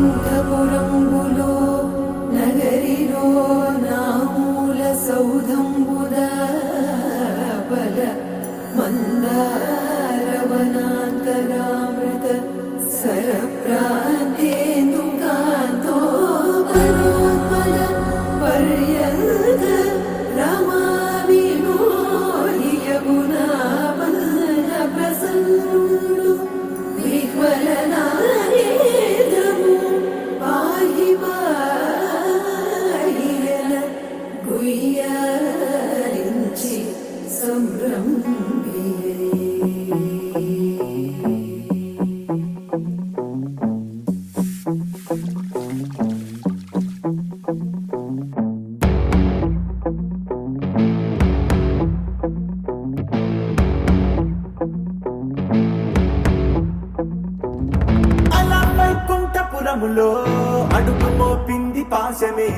వైకుంఠపురంబులో నగరిలో నామూల సౌధంబుద బల మందారవనాంతరామృత సరప్రాంతేందుకాంతో పరోత్పల పర్యంత రమా వినోదియగుణా వల్ల ప్రసన్నుడు విహ్వలనారేంద్రము పాహి పాహియన గుయ్యారించి సంభ్రమియే. వైకుంఠపురములో అడుగు మోపింది పాశమే,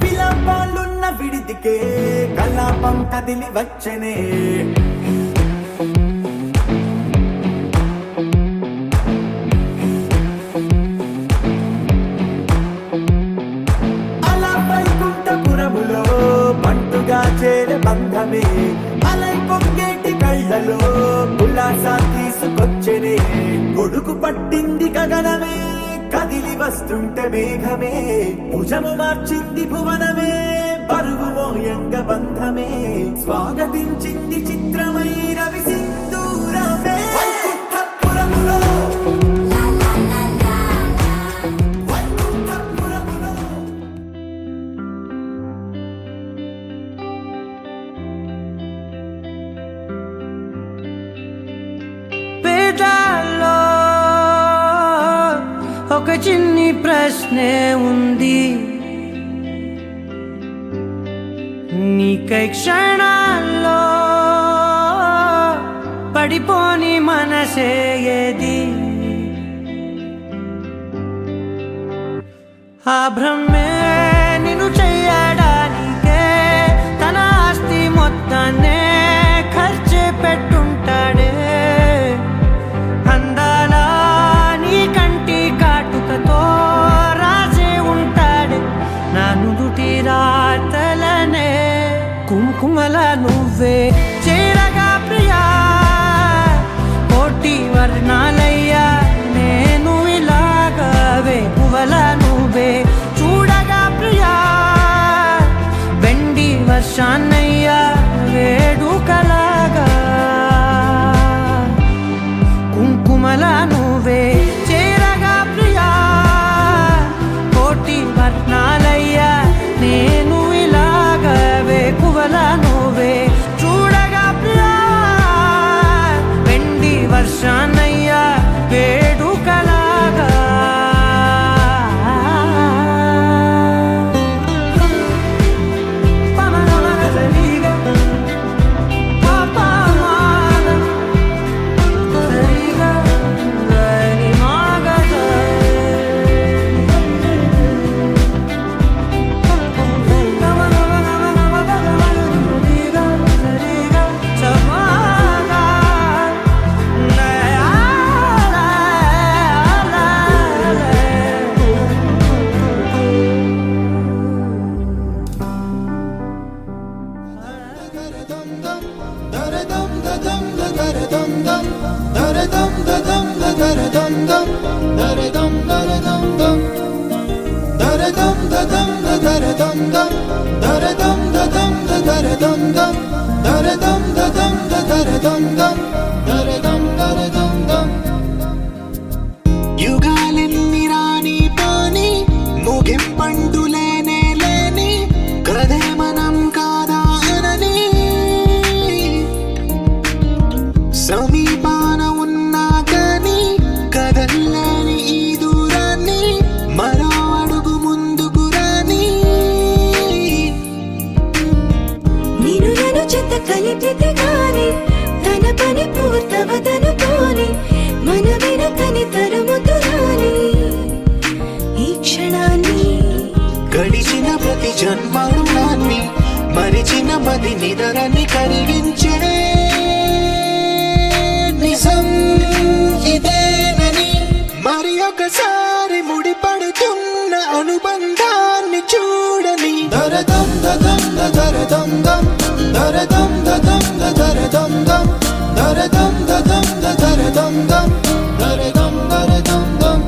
విలాపాలున్న విడిదికే కలాపం కదిలి వచ్చనే. అలా వైకుంఠపురములో పంటుగా చేరే బంధమే, అలై పొంగేటి కళ్ళలో ఉల్లాసా తీసుకొచ్చనే. గొడుగు పట్టింది గగనమే, కదిలి వస్తుంటే మేఘమే, భుజము మార్చింది భువనమే, పరుగు మోయంగ బంధమే, స్వాగతించింది చిత్రమై రవి సింధూరమే. వైకుంఠపురములో పేదాల్లో ఒక చిన్ని ప్రశ్నే ఉంది, నీకై క్షణాల్లో పడిపోని మనసే ఏది? ఆ భ్రమే నిన్ను చెయ్యడానికే తన ఆస్తి మొత్తాన్నే ఖర్చే పెట్టుంటాడే. అందాల నీ కంటి కాటుకతో రాసే ఉంటాడే నా నుదుటి రాతలనే. కుంకుమల నువ్వే చేరగా ప్రియా, కోటి వర్ణాలయ్యా నేను ఇలాగవే. పువ్వల నువ్వే చూడగా ప్రియా, వెండి వర్షాన్నయ్యా వేడుకలాగా. కుంకుమల నువ్వే చేరగా ప్రియా, కోటి వర్ణాలయ్యా నేను ఇలాగవే. పువ్వల నువ్వే చూడగా ప్రియా, వెండి వర్షాన్నయ్యా వేడుకలాగా. యుగాలెన్ని రాని పాని ముగింపండు లేనే లేని కదే మనం కాదా అనని. సమీపాన ఉన్నా కానీ కదల్లేని ఈ దూరాన్ని మరో అడుగు ముందుకు రాని. నేను నన్ను చెత్త కలిపితే గాని తన పని పూర్తవదనుకోని, మన వెనకని తరుముతురాని ఈ క్షణాన్ని. గడిచిన ప్రతి జన్మరుణాన్ని మరిచిన మది నిదరని కరిగించే నిజం ఇదేనని మరి ఒకసారి ముడిపడుతూ అనుబంధాన్ని చూడని దరదం దదం దరదం దం దరదం దదం దరదం దం దరదం దదం దరదం దం దరదం దరదం దం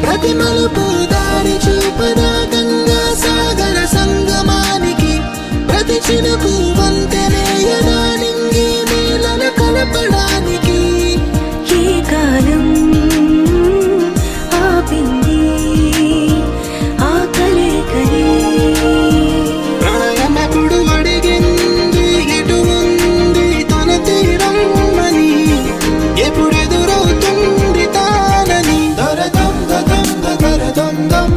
ప్రతి మలుపు దారి చూపదా గంగా సాగర సంగమానికి ప్రతి చినుకు వంతెనేయదా నింగి నేలన కలపడానికి ఈ కాలం ఆపింది ఆ కలయికని ప్రాణమప్పుడు అడిగింది ఎటు ఉంది తన తీరం అని ఎప్పుడెదురవుతుంది తానని దరదం దదం దరదం దం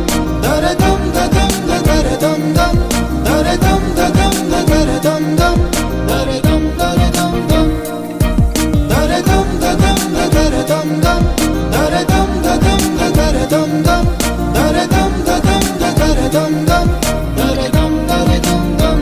దరదం దదం దరదం దం దరదం దదం దరదం దం దరదం దరదం దం దరదం దదం దరదం దం దరదం దదం దరదం దం దరదం దదం దరదం దం దరదం దరదం దం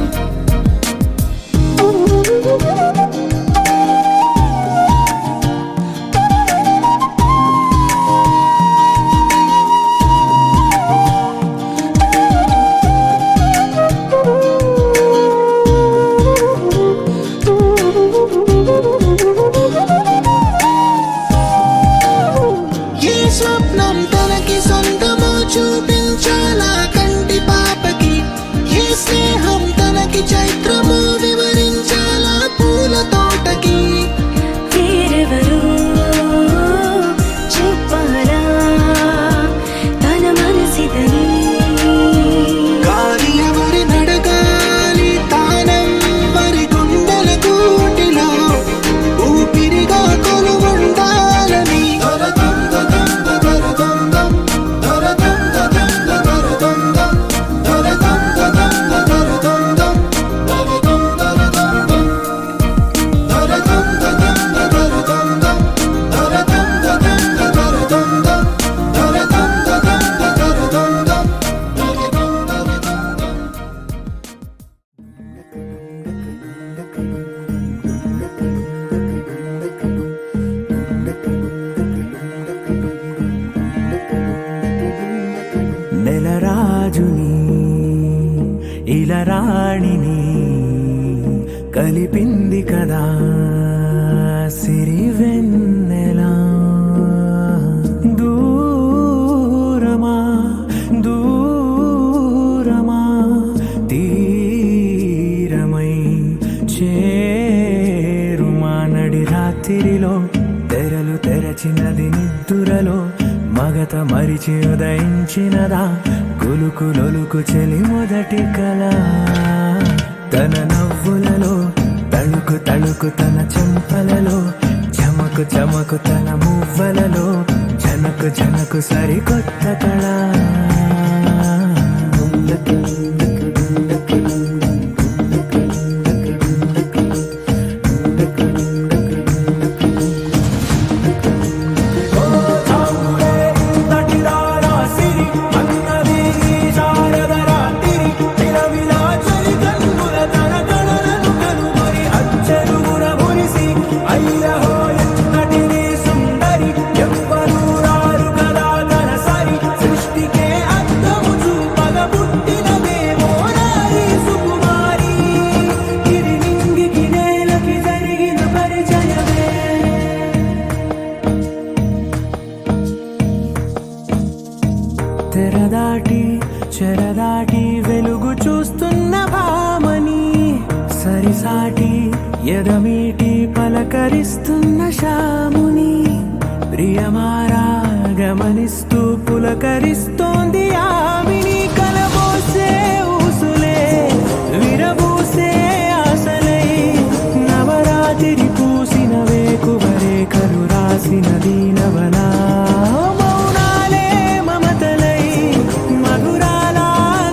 ఏ స్వప్నం తనకి సొంతమో చూపించాలా కంటి పాపకి ఏ స్నేహం తనకి చైత్రమో వివరించాలా పూల తోటకి వేరెవరో చెప్పాలా తన మనసిదని గాలి ఎవరి నడగాలి తానం వరి గుండెల కూటిలో ఊపిరిగా కొలువుండాలని దరదం దదం దరదం దం దరదం దదం దరదం దం దరదం దదం దరదం దం దరదం దరదం దం దరదం దదం దరదం దం దరదం దదం దరదం దం దరదం దదం దరదం దం దరదం దరదం దం నెలరాజుని ఇలరాణిని కలిపింది కదా సిరివెన్నెలా దూరమా దూరమా తీరమై చేరుమా నడి రాత్రిలో తెరలు తెరచినది నిద్దురలో మగత మరిచి ఉదయించినదా కులుకులొలుకు చెలి మొదటి కళ తన నవ్వులలో తళుకు తళుకు తన చెంపలలో చమకు చమకు తన మువ్వలలో జనకు జనకు సరికొత్త కళ తెరదాటి చెరదాటి వెలుగు చూస్తున్న భామని సరిసాటి ఎదమీటి పలకరిస్తున్న శాముని ప్రియమారా గమనిస్తూ పులకరిస్తోంది ఆవిని కలబోసే ఊసులే విరబూసే ఆశలై నవరాత్రి పూసిన వేకువరే కలు రాసిన దీనవనా మౌనాలే మమతలై మధురాల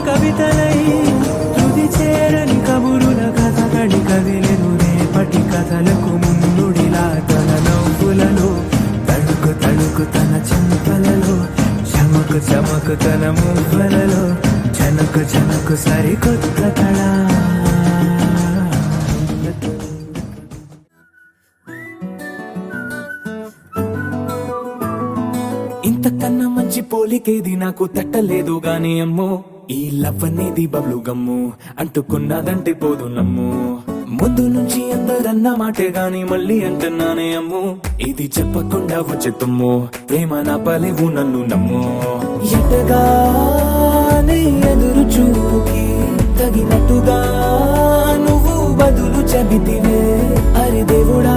కవితలై తుది చేరని కబురుల కథ కడి కదిలెను రేపటి కథలకు ముందు చురుకుతనము వలలో చనకు చనకు సరికొత్త కళ. ఇంతకన్నా మంచి పోలికేది నాకు తట్టలేదు గాని అమ్మో, ఈ లవ్ అనేది బబ్లు గమ్ము అంటుకున్నదంటే పోదు నమ్ము. ముందు నుంచి అందరన్న మాటే గాని మళ్ళీ అంటున్నానే అమ్ము, ఇది చెప్పకుండా వచ్చే తుమ్ము ప్రేమ నా పలేవు నన్ను నమ్ము. ఎటగానే ఎదురు చూపుకి తగినట్టుగా నువ్వు బదులు చెబితివే. అరి దేవుడా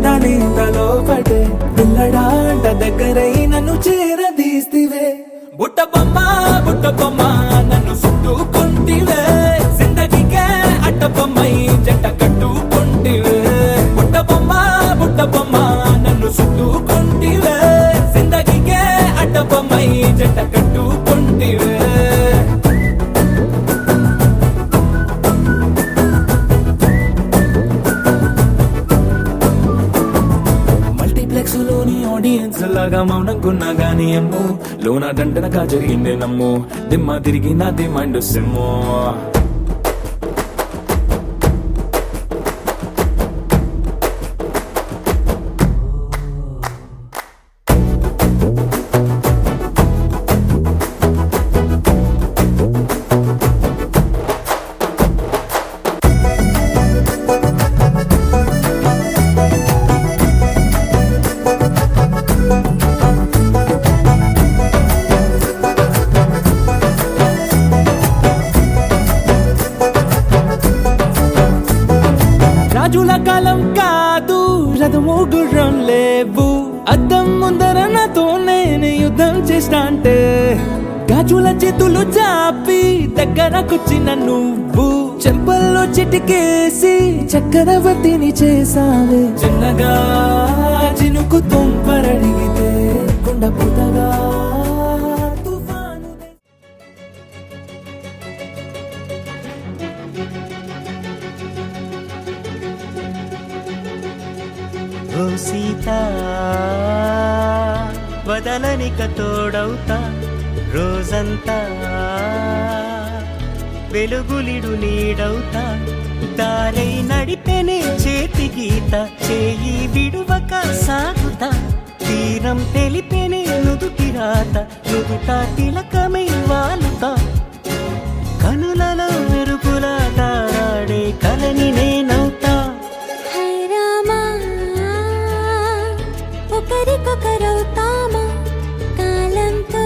దాని తలో పడే పిల్లడాంట దగ్గరై నన్ను చేరదీస్తివే. బుట్ట బొమ్మ నన్ను చుట్టుకుంటివే, జిందగీకే అట్ట బొమ్మై జంట కట్టుకుంటివే. బుట్ట బొమ్మ నన్ను చుట్టుకుంటివే, జిందగీకే అట్ట బొమ్మై జంట కట్టుకుంటివే. మల్టీప్లెక్స్ లోని ఆడియన్స్ లాగా మౌనంకున్నా గానీ అమ్ము, లోన దండనగా జరిగిందే నమ్ము, దిమ్మ తిరిగి నాది మైండ్ సిమ్ము. రాజుల కాలం కాదు, రథము గుర్రం లేవు, అద్దం ముందర నాతో నేను యుద్ధం చేస్తా అంటే గాజుల చేతులు చాపి దగ్గరకొచ్చిన నువ్వు చెంపల్లో చిటికేసి చక్రవర్తిని చేసావే. చిన్నగా చినుకు తుంపరడిగితే కొండ పుతగా ఓ సీత వదలనిక తోడవుతా, రోజంతా వెలుగులిడు నీడవుతా, దారై నడిపెనే చేతి గీత, చేయి విడువక సాగుతా, తీరం తెలిపెనే నుదుటి రాత, నుదుట తిలకమై వాలుతా, కనులలో మెరుపులా తారాడే కలని నేనవుతా. ఒకరికొకరవుతామా కాలంతో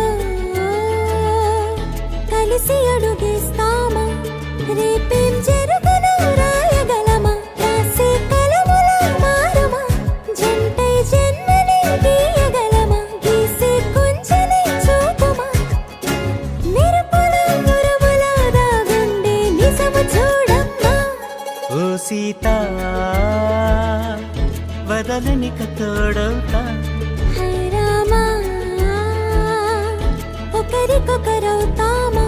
కలిసి అడుగేస్తామా, రేపేం జరుగునో రాయగలమా, రాసే కలములా మారమా, జంటై జన్మని గీయగలమా, గీసే కొంచెనే చూపుమా, మెరుపుల మురుముల దాగుండే నిజము చూడమ్మా. ఓ సీత వదలనిక తోడవుతా, హై రామా ఒకరికొకరవుతామా.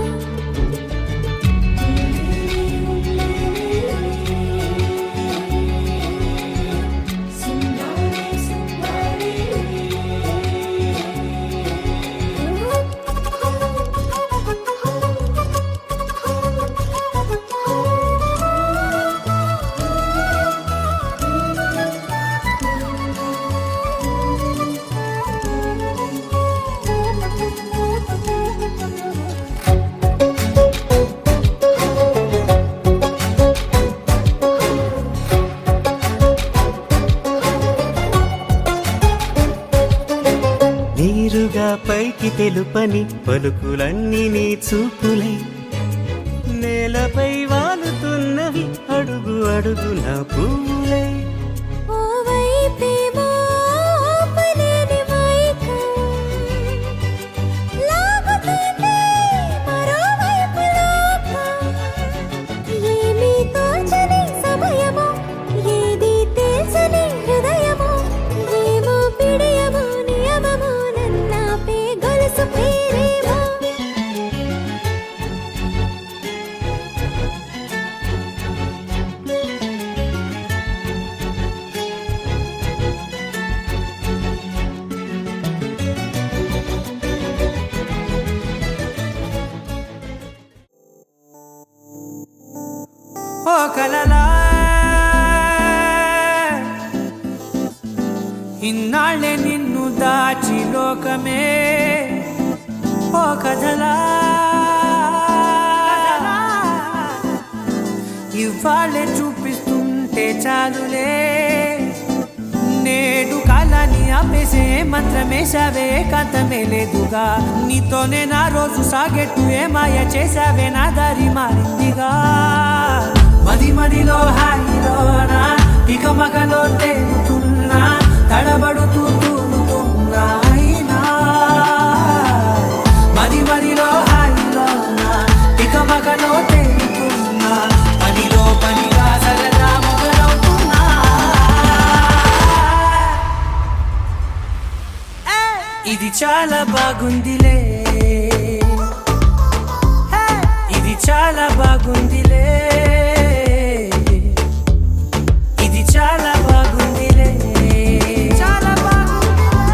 నీరుగా పైకి తెలుపని పలుకులన్నీ నీ చూపులై, నేలపై వాలుతున్నవి అడుగు అడుగున పువ్వులై. ఓ వైపేమో ఆపలేని మైకం, లాగుతుంది మరోవైపు లోకం, ఏమీ తోచని సమయమో, ఏది తేల్చని హృదయమో, ఏమో పిడియమో నియమమో, నన్నాపే గొలుసు పేరేమో. కలలా ఇన్నాళ్ళే నిన్ను దాచి లోకమే ఓ కథలా ఇవాళ్ళే చూపిస్తుంటే చాలులే నేడు కాలాన్ని ఆపేసే మంత్రమేశావే కాంతమే లేదుగా నీతోనే నా రోజు సాగెట్టు ఏ మాయ చేశావే నా దారి మారిందిగా మది మదిలో హాయిలోనా ఇక మగలో తేలుతున్నా తడబడుతూ తూలుతున్నా అయినా మది మదిలో హాయిలోనా ఇక మగలో తేలుతున్నా పనిలో పనిగా సరదా మొదలవుతున్నా ఇది చాలా బాగుందిలే ఇది చాలా బాగుందిలే ఇది చాలా బాగుందిలే చాలా బాగుందిలే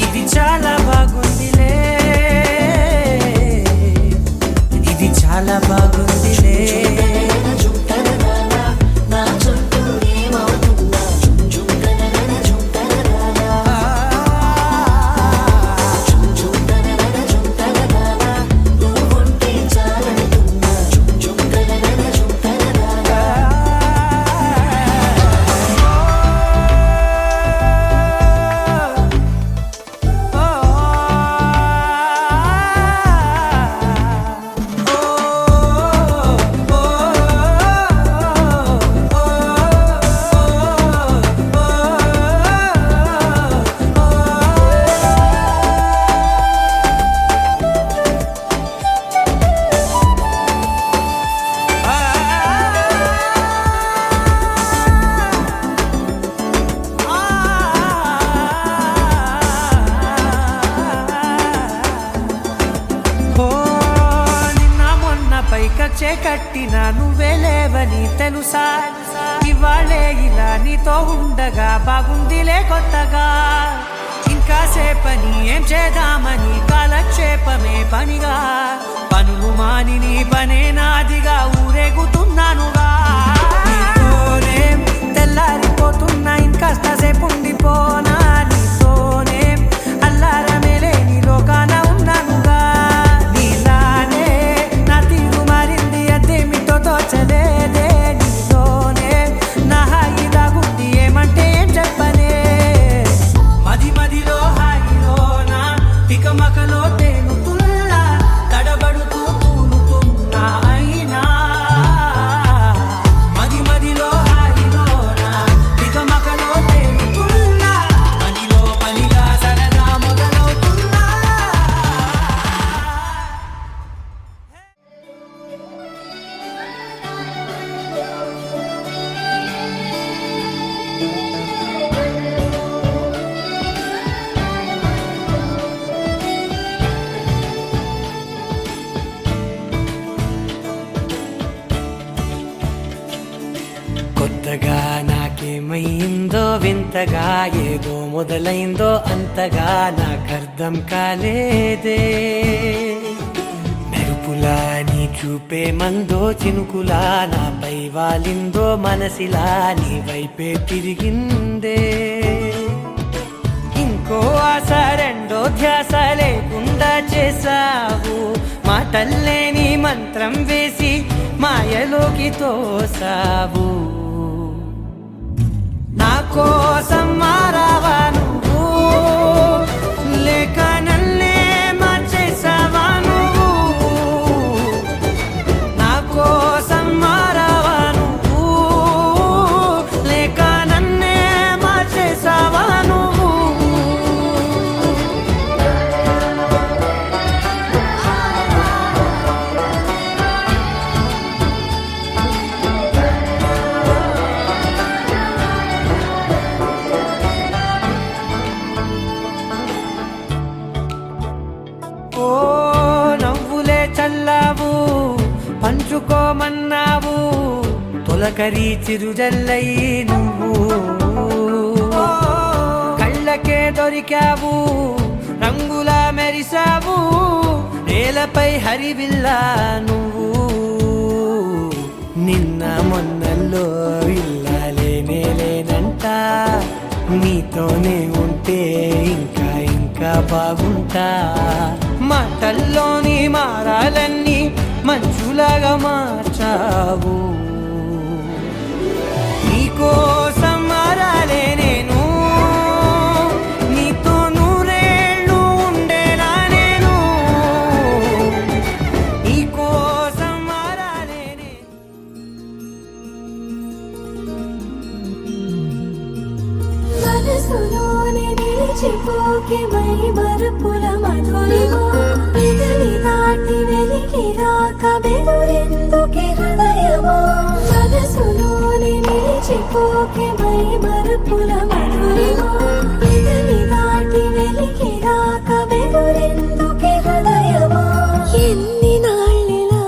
ఇది చాలా బాగుందిలే ఇది చాలా బాగుందిలే కట్టిన నువ్వే లేవని తెలుసా ఇవాళే ఇలా నీతో ఉండగా బాగుందిలే కొత్తగా ఇంకా సేపని ఏం చేద్దామని కాలక్షేపమే పనిగా పనులు మాని నీ పనే నాదిగా ఊరేగుతున్నానుగా నీతోనే తెల్లారిపోతున్నా ఇంకాస్త సేపు ఉండిపోనా నీతోనే అల్లారమే లేని లోకాన ఉన్నానుగా నీలానే నా తీరు మారింది అదేమిటో తోచలేదే నీతోనే నా హాయి దాగుంది ఏమంటే ఏం చెప్పనే మది మదిలో హాయిలోనా తికమకలో తేలుతున్నా తడబడుతూ తూలుతున్నా అయినా మది మదిలో హాయిలోనా తికమకలో తేలుతున్నా పనిలో పనిగా సరదా మొదలవుతున్నా కొత్తగా నాకేమైందో వింతగా ఏదో మొదలైందో అంతగా నాకర్థం కాలేదే మెరుపులా నీ చూపే మందో చినుకులా నాపై వాలిందో మనసిలా నీ వైపే తిరిగిందే ఇంకో ఆశ రెండో ధ్యాస లేకుండా చేసావు మాటల్లే నీ మంత్రం వేసి మాయలోకి తోసావు నా కోసం మారావా నువ్వు లేక నన్నే మార్చేసావా నువ్వు నా కోసం మారావా నువ్వు లేక నన్నే మార్చేసావా నువ్వు ఓ నవ్వులే చల్లావు పంచుకోమన్నావు తొలకరి చిరుజల్లై నువ్వు కళ్ళకే దొరికావు రంగులా మెరిసావు నేలపై హరివిల్లా నువ్వు నిన్న మొన్న నీతోనే ఉంటే ఇంకా ఇంకా బాగుంటా మాటల్లోని మారాలన్నీ మంచులాగా మార్చావు నీకోసం మారాలే నేను నీతో నూరేళ్ళు ఉండేలా నేను నీకోసం మారాలే నేను మనసులోనే నిలిచిపోకే మై మరుపుల మధురిమో పెదవి దాటి వెలికి రాక బెదురెందుకే హృదయమో మనసులోనే నిలిచిపోకే మై మరుపుల మధురిమో పెదవి దాటి వెలికి రాక బెదురెందుకే హృదయమో ఎన్ని నాళ్ళిలా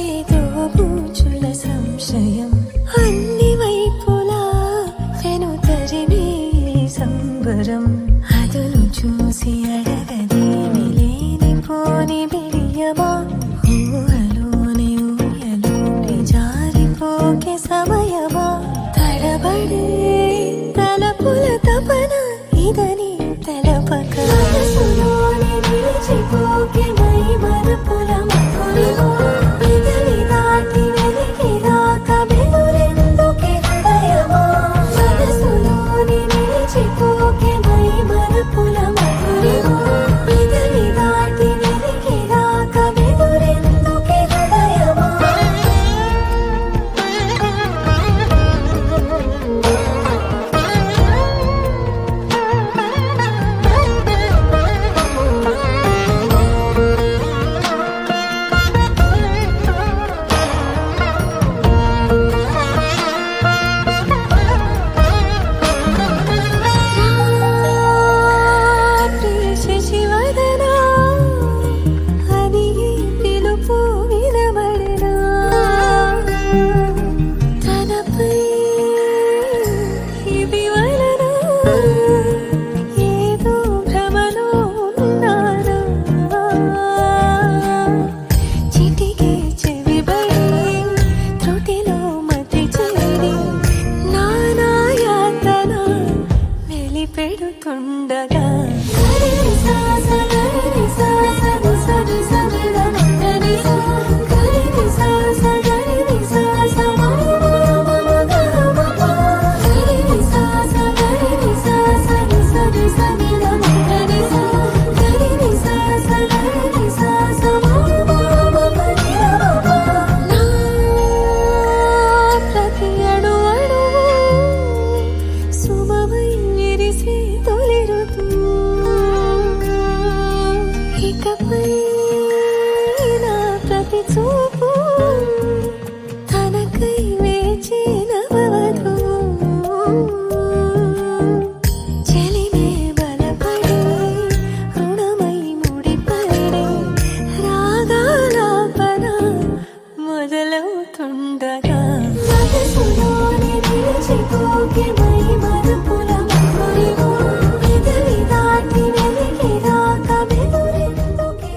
ఏదో బూచుల సంశయం అన్ని వైపులా వెను తరిమే సంబరం అదులు చూసి అడగదేమి లేనిపోని బిడియమా ఊహలోని ఊయలోని జారిపోకే సమయమా తడబడే తలపుల తపన ఇదని తెలపక మనసులోని నిలిచిపోకే మై మరుపుల మధురిమో పెదవి దాటి వెలికి రాక బెదురెందుకే హృదయమో మనసులోని నిలిచిపోకే మై మరుపుల మధురిమో పెదవి దాటి వెలికి రాక బెదురెందుకే హృదయమో శశివదనా అది పిలుపు వినబడరా తనపై ఇది వలన ఏదో భ్రమలో ఉన్నారా చిటికే చెవిబడి త్రుటిలో మతి చేరి నానా యాతన వెలిపెడుతుండగా ప్రతి అడు అడుగు శుభమై విరిసే తొలి ఋతువు ఇకపై నా ప్రతి చూపు తనకై వేచి నవవధువు చెలిమే బలపడి రుణమై ముడిపడి రాగాలాపన మొదలవుతుండగా మనసులోని నిలిచిపోకే మై మరుపుల మధురిమో పెదవి దాటి వెలికి రాక బెదురెందుకే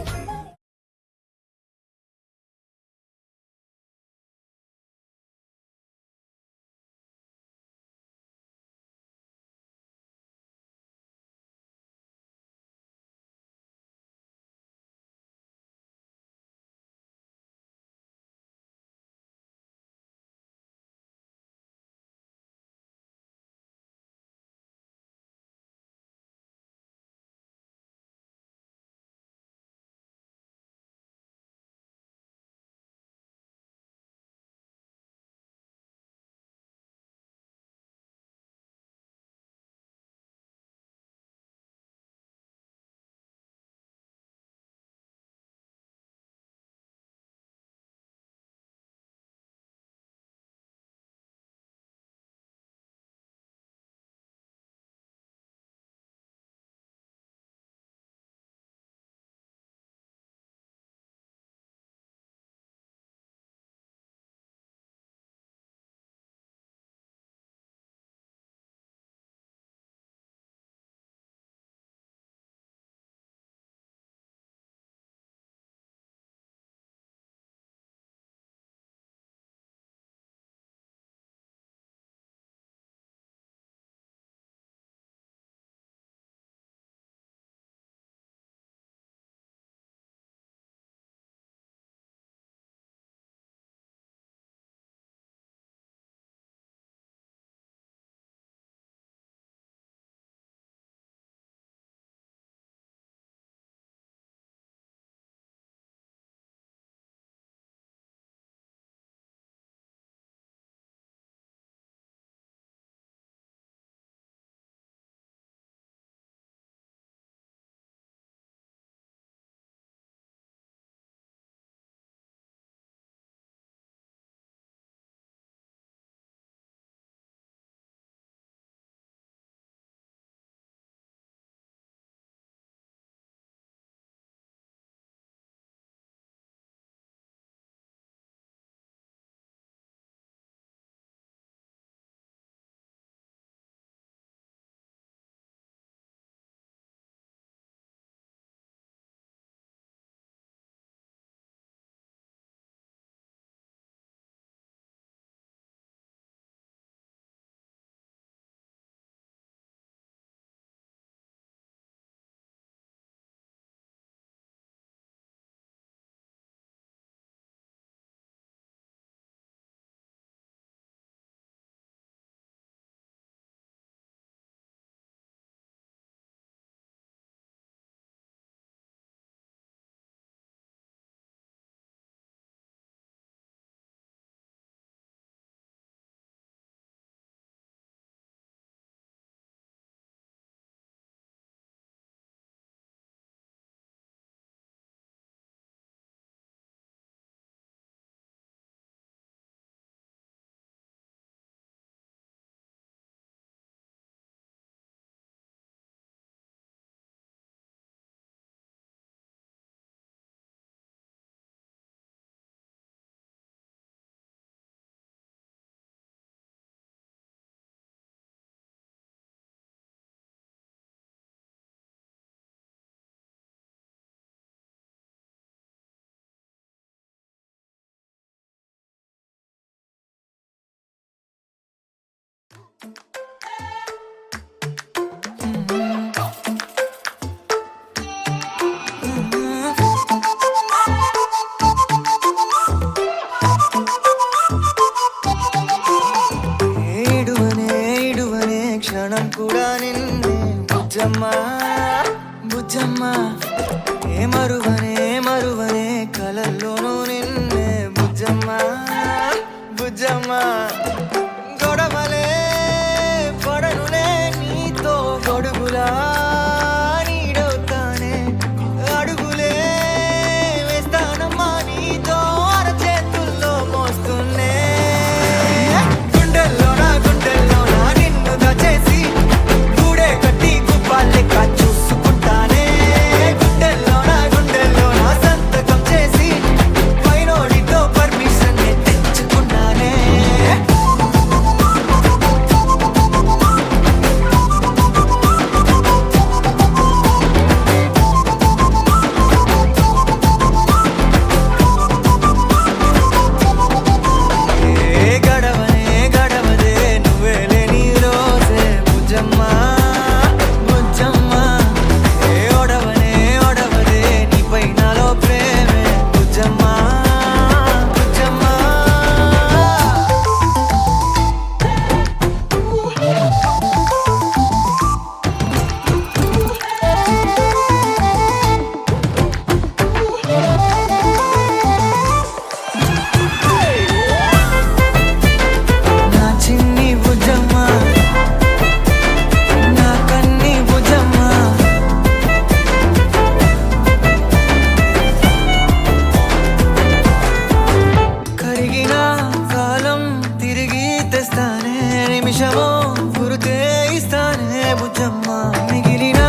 బుజ్జమ్మ ఏ మరువనే మరువనే కలల్లోనూ నిన్నే బుజ్జమ్మ బుజ్జమ్మ గొడవలే పడనులే నీతో గొడుగులా నీడవుతానే అడుగులే వేస్తానమ్మా నీతో అరచేతుల్లో మోస్తున్నే గుండెల్లోనా నిన్ను దాచేసి గూడే కట్టి గుప్పాలెక్క చూసుకుంటానే గుండెల్లోనా సంతకం చేసి పైనోడితో పర్మిషన్ తెచ్చుకున్నానే ఏ గడవదే నువ్వే లేని రోజే బుజ్జమ్మ బుజ్జమ్మ ఏ ఒడవదే నీపై నాలో ప్రేమే బుజ్జమ్మ బుజ్జమ్మ నా చిన్ని బుజ్జమ్మ నా కన్ని బుజ్జమ్మ కరిగిన కాలం తిరిగి తెస్తానే నిమిషమో గురుతే ఇస్తానే బుజ్జమ్మ మిగిలిన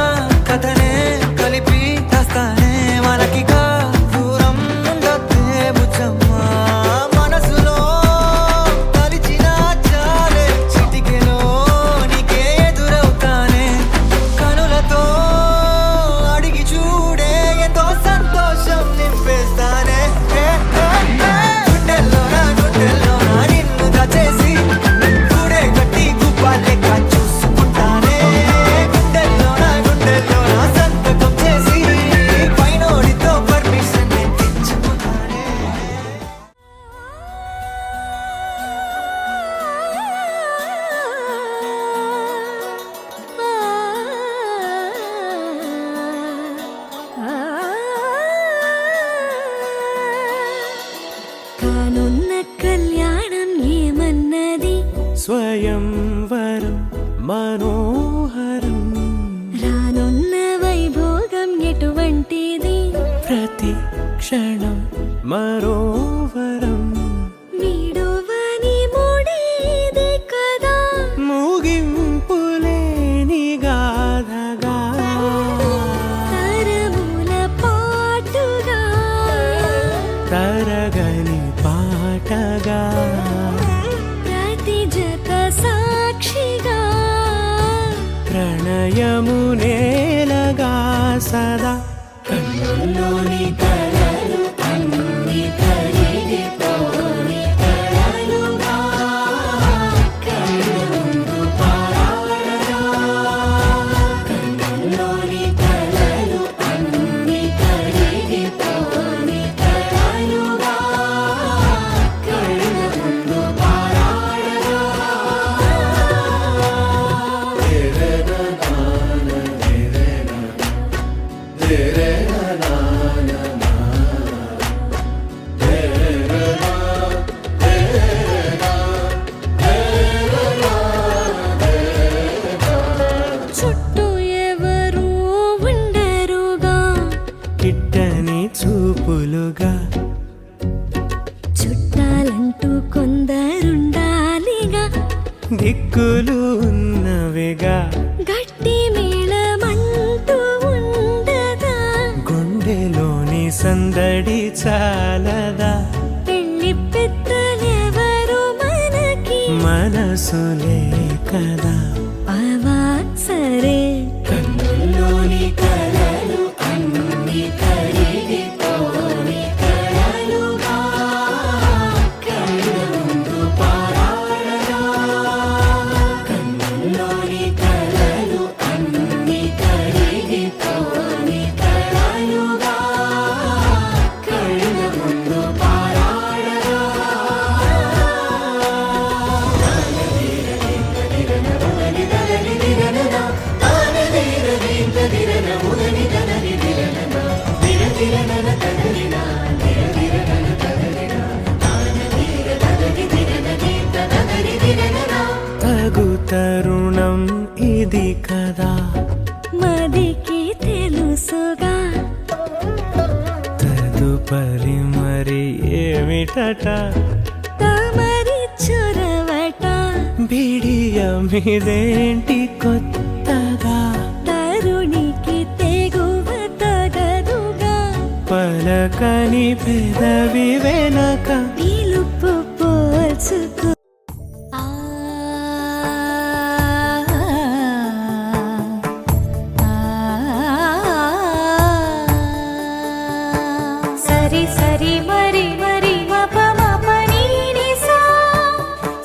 కథనే కలిపి తెస్తానే మనకిక దూరం ఉండొద్దే బుజ్జమ్మ మనసులో తలిచిన చాలే చిటికెలో నీకే ఎదురవుతానే కనులతో అడిగి చూడే ఎంతో సంతోషం నింపేస్తానే గుండెల్లోనా నిన్ను దాచేసి గూడే కట్టి గుప్పాలెక్క చూసుకుంటానే గుండెల్లోనా సంతకం చేసి పైనోడితో పర్మిషన్ తెచ్చుకున్నానే కానున్న కళ్యాణం ఏమన్నది స్వయంవరం మనోహరం రానున్న వైభోగం ఎటువంటిది ప్రతి క్షణం మరోవరం వీడువని మూడేది కదా ముగింపులేని గాథగా తరముల పాటుగా తరగని పాటగా ప్రతి జత సాక్షిగా ప్రణయము నేలగా సదా కన్నుల్లోని కలలు అన్ని కరిగిపోని కలలుగా కళ్ళు ముందు పారాడగా కన్నుల్లోని కలలు అన్ని కరిగిపోని కలలుగా కళ్ళు ముందు పారాడగా చుట్టూ ఎవరు ఉండరుగా కిట్టని చూపులుగా చుట్టాలంటూ కొందరుండాలిగా దిక్కులు ఉన్నవిగా గట్టి మేళమంటూ ఉండదా గుండెలోని సందడి చాలదా పెళ్లి పెద్దలెవరు మనకి మనసులే కదా అవా సరే కన్నుల్లోని కలలు అన్ని కరిగిపోని కలలుగా కళ్ళ ముందు పారాడగా కన్నుల్లోని కలలు అన్ని కరిగిపోని కలలుగా కళ్ళ ముందు పారాడగా దిరన ముదని తగు తరుణం ఇది కదా మదికి తెలుసుగా తదుపరి మరి ఏమిటట తమరి చొరవట బిడియమిదేంటి కొత్తగా తరుణికి తెగువ తగదుగా పలకని పెదవి వెనక పిలుపు పోల్చుకో సరి సరి మరి మరి మప మప నీ ని సా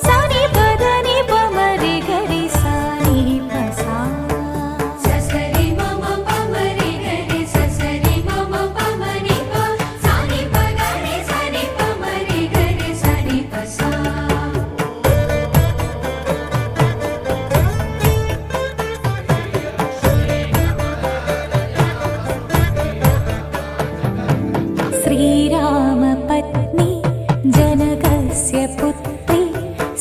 సని పద ని ప మరి గరి సా ని ప సా ససరి మమ ప మరి గరి ససరి మమ ప మరి ప సని ప గరి సని ప మరి గరి సని ప సా श्रीरामपत्नी जनकस्य पुत्री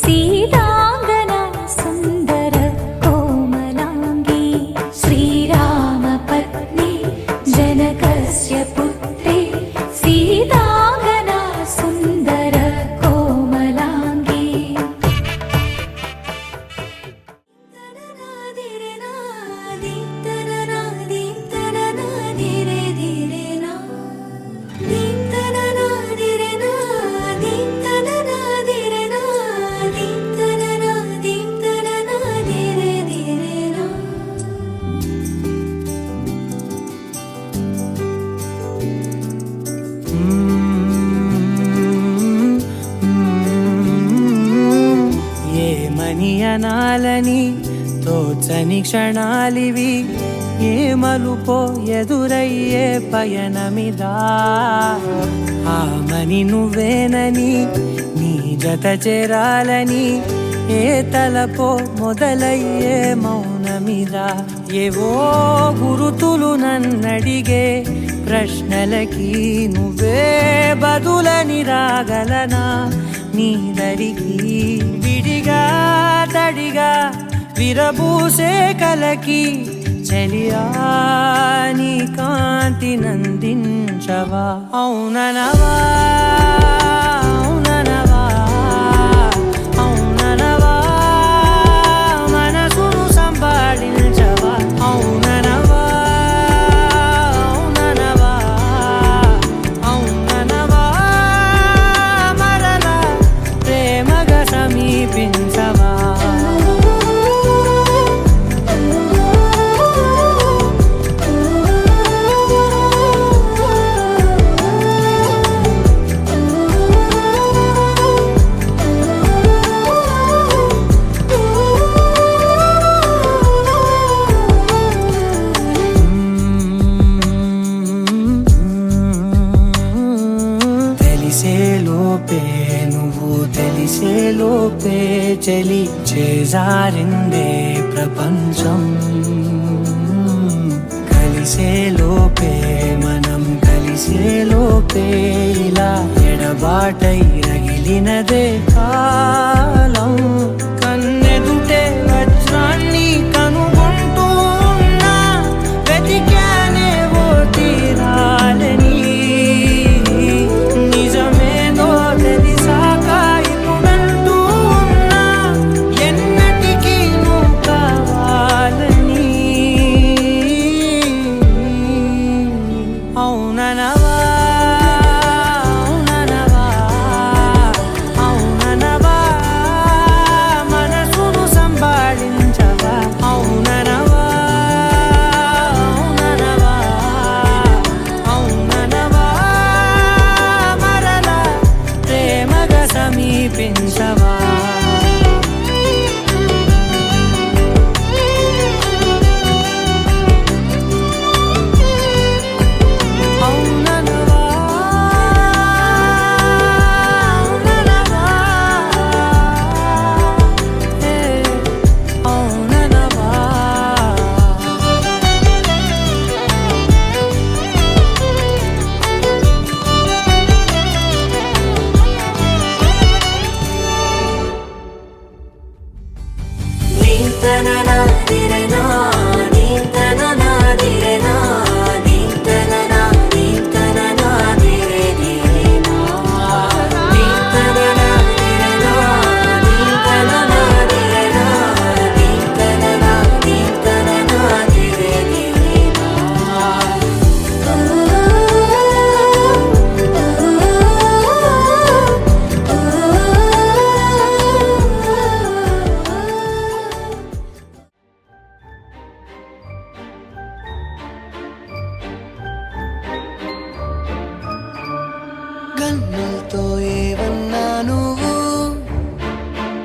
सीताङ्गना सुन्दर कोमलाङ्गी श्रीरामपत्नी जनकस्य पुत्री सीताङ्गना सुन्दर कोमलाङ्गी ఏమని అనాలని తోచని క్షణాలివి ఏ మలుపో ఎదురయ్యే పయనమిదా ఆమని నువ్వేనని నీ జత చేరాలని ఏ తలపో మొదలయ్యే మౌనమిదా ఏవో గురుతులు నన్నడిగే ప్రశ్నలకి నువ్వే బదులని రాగలనా నీ దరికి విడిగా తడిగా విరబూసే కలకి చెలియా నీ కాంతి నందించవా అవుననవా అవుననవా అవుననవా మనసును సంపాదించవా అవుననవా అవుననవా అవుననవా మరలా ప్రేమగా సమీపించవా తెలిసేలోపే నువ్వు తెలిసేలోపే చలి చేజారిందే ప్రపంచం కలిసేలోపే మనం కలిసేలోపే ఇలా ఎడబాటై రగిలినదే కాలం కన్నెదుటే వజ్రాన్ని కనుగొంటూ ఉన్నా వెతికానే ఓ తీరాలని నిజమేదో తెలిసాక ఇప్పుడంటూ ఉన్నా ఎన్నటికీ నువ్వు కావాలని అవుననవా అవుననవా అవుననవా నీంతననాదిరనా నీంతననాదిరనా నీంతననా నీంతననాదిరనా నీంతననాదిరనా నీంతననాదిరనా నీంతననా కన్నులతో ఏవన్నా నువ్వు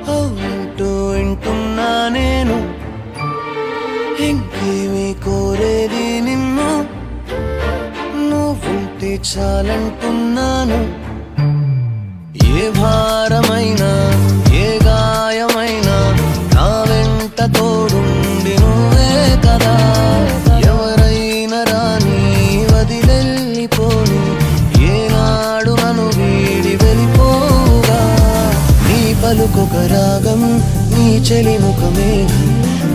అవునంటూ వింటున్నా నేను ఇంకేమీ కోరేది నిన్ను నువ్వుంటే చాలంటున్నాను ఏ భారమైనా ఏ గాయమైనా నా వెంట తోడుండి నువ్వే కదా ఎవరైనా రాని వదిలెళ్ళిపోని ఏనాడు నన్ను వీడి వెళ్ళిపోగా నీ పలుకొక రాగం నీ చెలి ముఖమే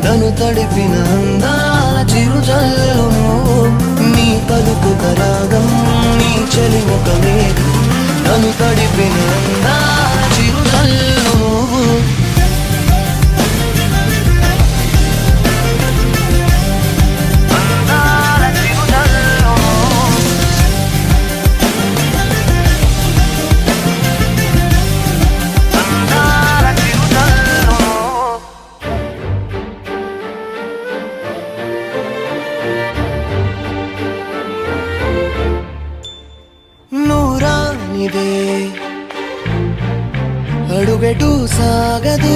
తను తడిపిన అందాల చిరుజల్లు నీ పలుకొక రాగం నీ చెలి ముఖమే తను తడిపిన అందాల చిరుజల్లు అందాల చిరుజల్లు అందాల చిరుజల్లు నూరానిదే అడుగెటు సాగదు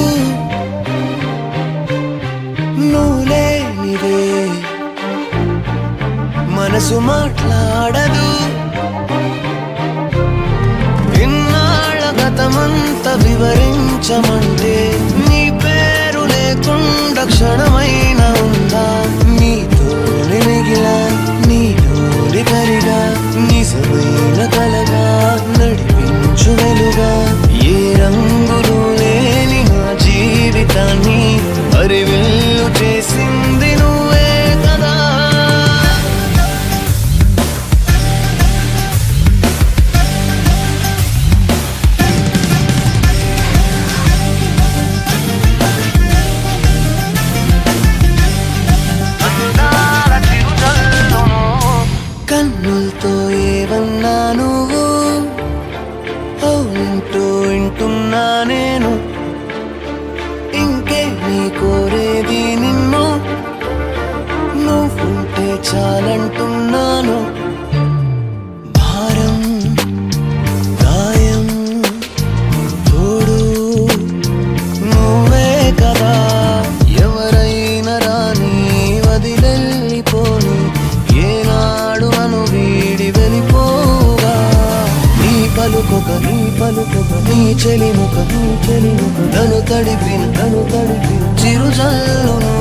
నువ్వులేనిదే మనసు మాట్లాడదు ఇన్నాళ్ళ గతమంతా వివరించమంటే నీ పేరు లేకుండా క్షణమైన ఉందా నీతోనే మిగిలా నీలోని కరిగా నిజమైన కలగా నడిపించు వెలుగా ఏ రంగులు లేని నా జీవితాన్ని అరివెల్లు చేసింది నువ్వే కదా అందాల చిరుజల్లు కన్నులతో ఏవన్నా నువ్వు అవునంటూ వింటున్నా నేను ఇంకే నీ కోరేది నిన్ను నువ్వుంటే చాలంటున్నాను భారం గాయం తోడు నువ్వే కదా ఎవరైనా రాని వదిలెళ్ళిపోని ఏనాడు నన్ను వీడి వెళ్ళిపోగా నీ పలుకొక నీ చెలి ముఖ నన్ను తడిపిన చిరుజల్లును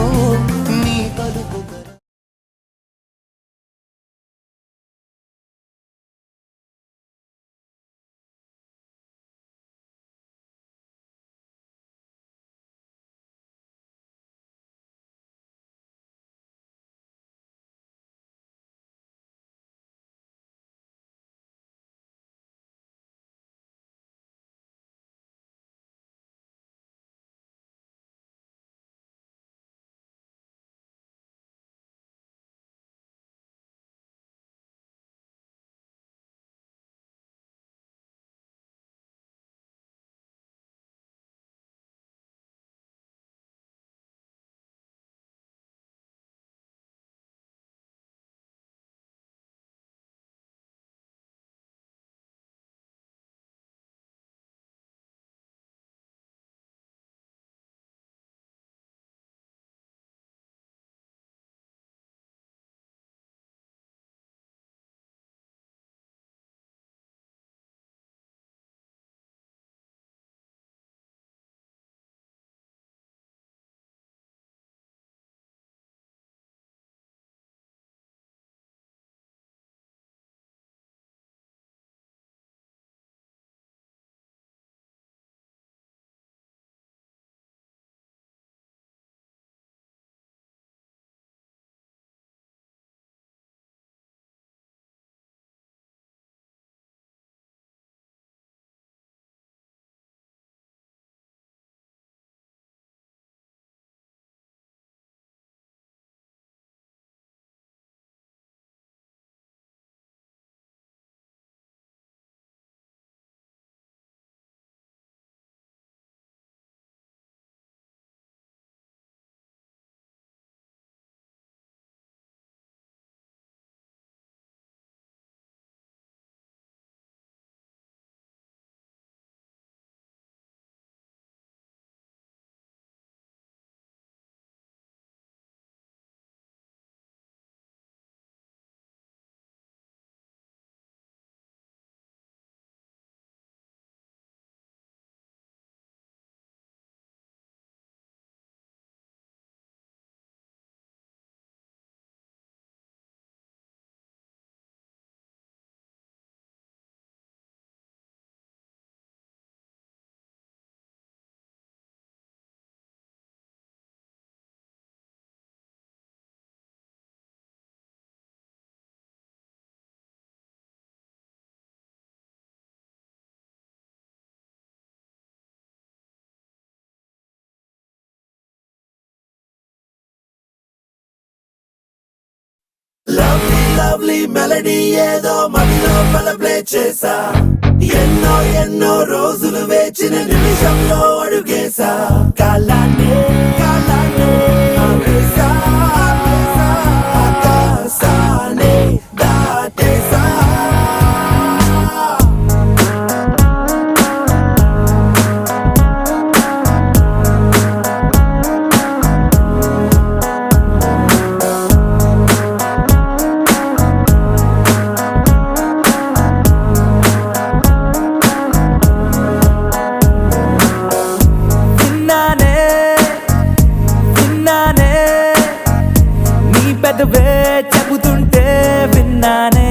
లవ్లీ మెలడీ ఏదో మదిలో ప్లే చేసా ఎన్నో ఎన్నో రోజులు వేచిన నిమిషంలో అడుగేసా కాలాన్ని ఆపేసా, ఆకాశాన్ని దాటేసా. విన్నానే నీ పెదవే చెబుతుంటే విన్నానే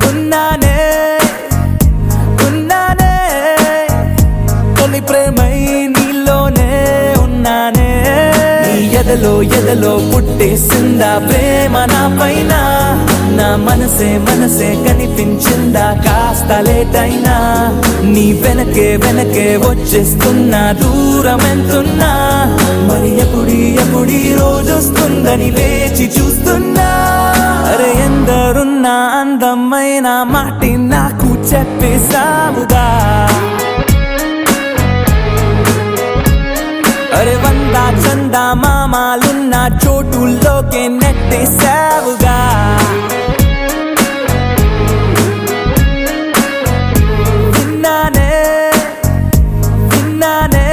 ఉన్నానే తొలి ప్రేమై నీలోనే ఉన్నానే నీ ఎదలో పుట్టేసిందా ప్రేమ నా పైన నా మనసే కనిపించిందా కాస్త లేటైనా నీ వెనకే వచ్చేస్తున్నా దూరం ఎంతున్నా మరి ఎప్పుడీ రోజొస్తుందని వేచి చూస్తున్నా అరే ఎందరున్నా అందమైన మాటి నాకు చెప్పేసావుగా అరే వందా చందా మామాలున్న చోటుల్లోకే నెట్టేసావుగా విన్నానే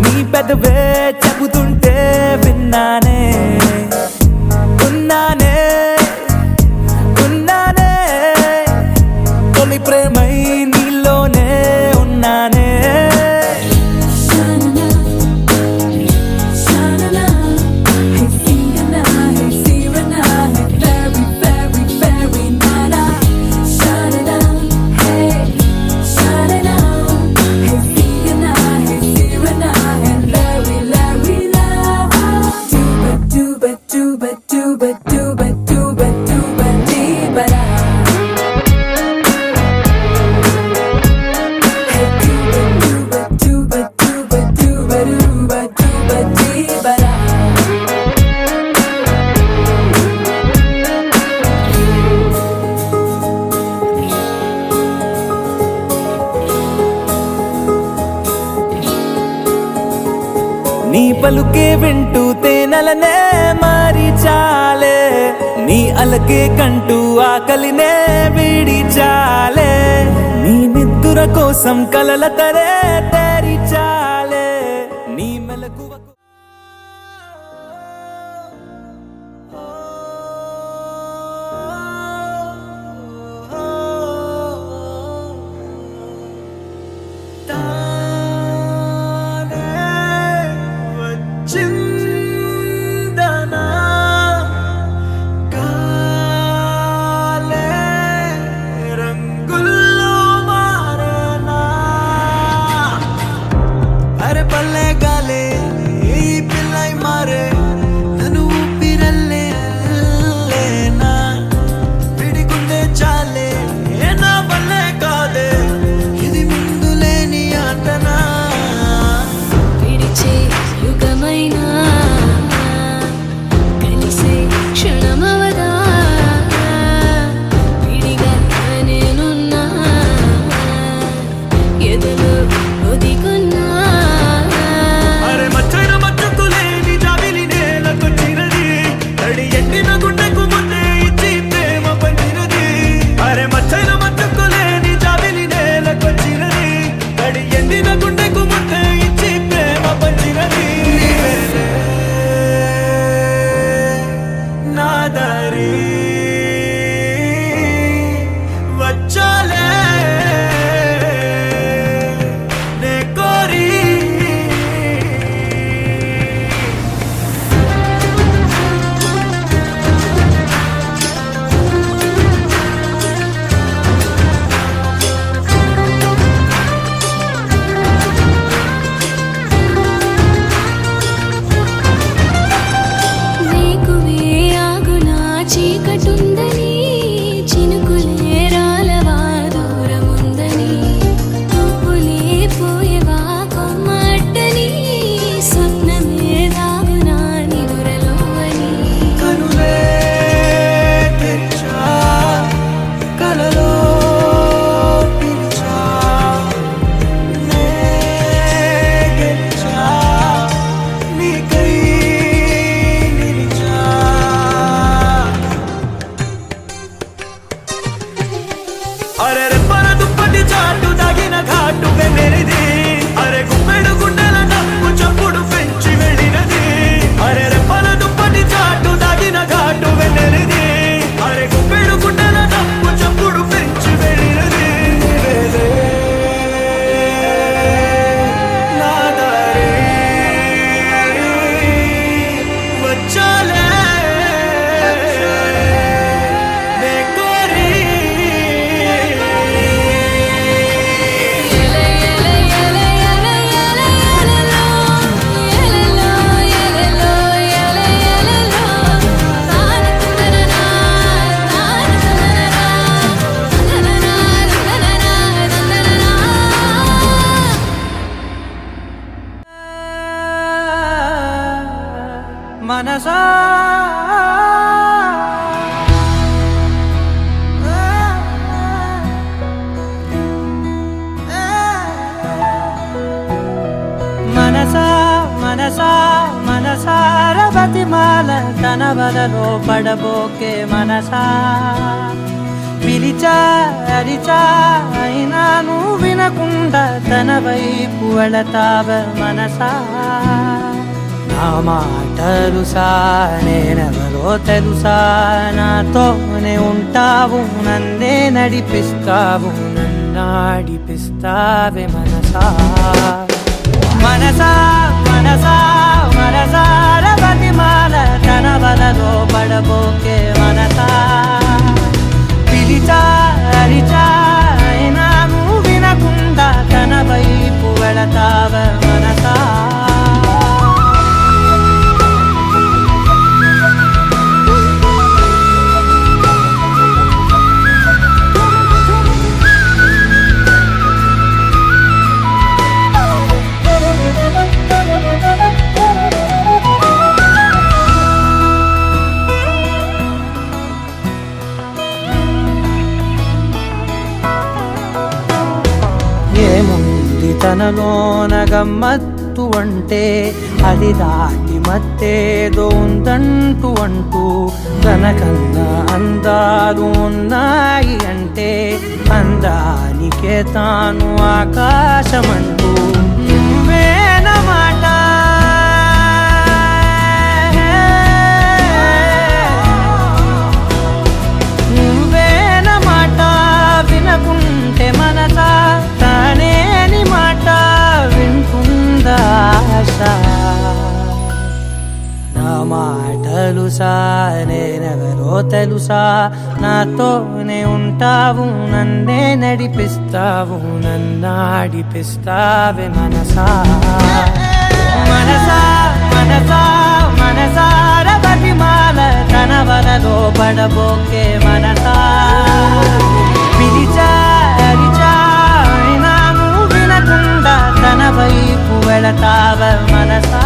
నీ పెదవే చెబుతుంటే విన్నానే ఉన్నానే తొలి ప్రేమై నీలోనే ఉన్నానే నీ పలుకే వింటూ తేనెలనే మారి చాలే నీ అలకే కంటూ ఆకలినే వీడి చాలే నీ నిద్దుర కోసం కలల తరే తేరి చాలే నీ మెలకువకు చిందనా కాలే రంగుల్లో మారేనా అరే పల్లె గాలే ఈ పిల్లై మారే నన్ను ఊపిరల్లే అల్లేనా విడిగుండే చాలే నా వల్లే కాదే ఇది ముందు లేని ఆటనా విడిచే యుగమైనా కలిసే క్షణమవదా విడిగా నేనున్నా ఎదలో ఒదిగున్నా అరే మనసా మనసా మనసా మనసార బతిమాల తన వలలో పడబోకే మనసా పిలిచా అరిచా అయినా నువ్వు వినకుండా తన వైపు వెళతావ మనసా నా మాటలుసా నేనెవరో తెలుసా నాతోనే ఉంటావు నన్నే నడిపిస్తావు నన్నాడిపిస్తావే మనసా మనసా మనసా మనసార బతిమాల తన వలలో పడబోకే మనసా పిలిచా అరిచా అయినా నువ్వు వినకుండా తన వైపు వెళతావ మనసా ఏముంది తనలోన గమ్మత్తు అంటే అది దాటి మత్తేదో ఉందంటూ అంటూ తనకన్నా అందాలు ఉన్నాయి అంటే అందానికే తాను ఆకాశమంటూ నువ్వేనమాట నువ్వేనమాట వినకుంటే మనసా తానేని మాట వింటుందా ఆశ నా మాటలుసా నేనెవరో తెలుసా నాతోనే ఉంటావు నన్నే నడిపిస్తావు నన్నాడిపిస్తావే మనసా మనసా మనసా మనసార బతిమాల తన వలలో పడబోకే మనసా పిలిచా అరిచా అయినా నువ్వు వినకుండా తన వైపు వెళతావ మనసా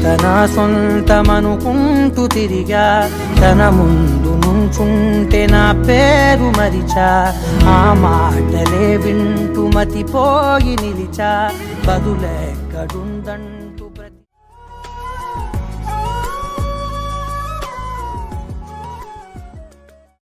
తన సొంతమనుకుంటూ తిరిగా తన ముందు నుంచుంటే నా పేరు మరిచా ఆ మాటలే వింటూ మతిపోయి నిలిచా బదులెక్కడుందంట